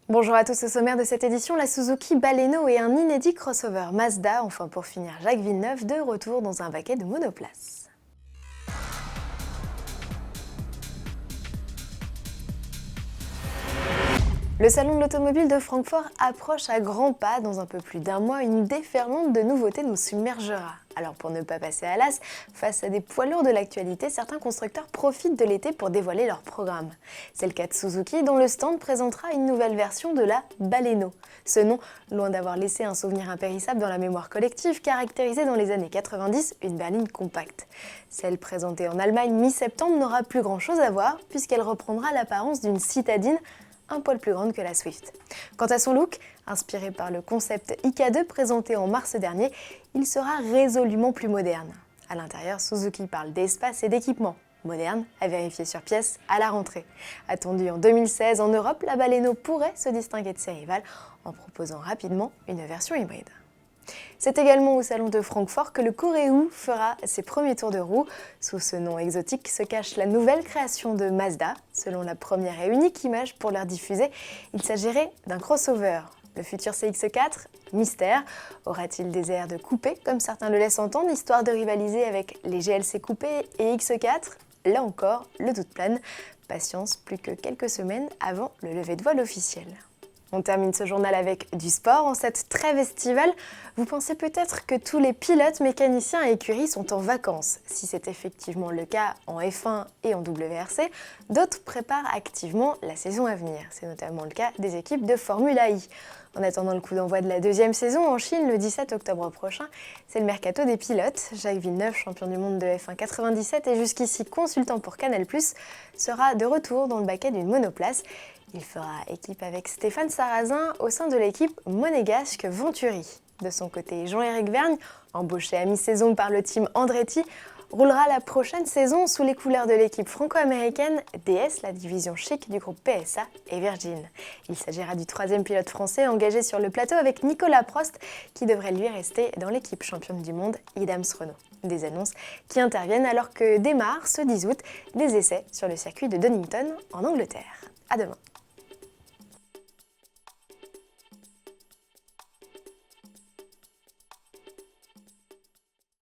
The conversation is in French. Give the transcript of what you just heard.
Bonjour à tous, au sommaire de cette édition, la Suzuki Baleno et un inédit crossover Mazda. Enfin pour finir, Jacques Villeneuve de retour dans un baquet de monoplace. Le salon de l'automobile de Francfort approche à grands pas. Dans un peu plus d'un mois, une déferlante de nouveautés nous submergera. Alors pour ne pas passer à l'as, face à des poids lourds de l'actualité, certains constructeurs profitent de l'été pour dévoiler leur programme. C'est le cas de Suzuki, dont le stand présentera une nouvelle version de la Baleno. Ce nom, loin d'avoir laissé un souvenir impérissable dans la mémoire collective, caractérisait dans les années 90 une berline compacte. Celle présentée en Allemagne mi-septembre n'aura plus grand-chose à voir, puisqu'elle reprendra l'apparence d'une citadine un poil plus grande que la Swift. Quant à son look, inspiré par le concept IK2 présenté en mars dernier, il sera résolument plus moderne. À l'intérieur, Suzuki parle d'espace et d'équipement. Moderne, à vérifier sur pièce à la rentrée. Attendue en 2016 en Europe, la Baleno pourrait se distinguer de ses rivales en proposant rapidement une version hybride. C'est également au salon de Francfort que le Coréou fera ses premiers tours de roue. Sous ce nom exotique se cache la nouvelle création de Mazda. Selon la première et unique image pour leur diffuser, il s'agirait d'un crossover. Le futur CX-4, mystère, aura-t-il des airs de coupé, comme certains le laissent entendre, histoire de rivaliser avec les GLC coupés et X4 ? Là encore, le doute plane. Patience, plus que quelques semaines avant le lever de vol officiel. On termine ce journal avec du sport. En cette trêve estivale, vous pensez peut-être que tous les pilotes, mécaniciens et écuries sont en vacances. Si c'est effectivement le cas en F1 et en WRC, d'autres préparent activement la saison à venir. C'est notamment le cas des équipes de Formula I. En attendant le coup d'envoi de la deuxième saison en Chine le 17 octobre prochain, c'est le mercato des pilotes. Jacques Villeneuve, champion du monde de F1 97 et jusqu'ici consultant pour Canal+, sera de retour dans le baquet d'une monoplace. Il fera équipe avec Stéphane Sarrazin au sein de l'équipe monégasque Venturi. De son côté, Jean-Éric Vergne, embauché à mi-saison par le team Andretti, roulera la prochaine saison sous les couleurs de l'équipe franco-américaine DS, la division chic du groupe PSA et Virgin. Il s'agira du troisième pilote français engagé sur le plateau avec Nicolas Prost, qui devrait lui rester dans l'équipe championne du monde Williams-Renault. Des annonces qui interviennent alors que démarrent ce 10 août des essais sur le circuit de Donington en Angleterre. À demain.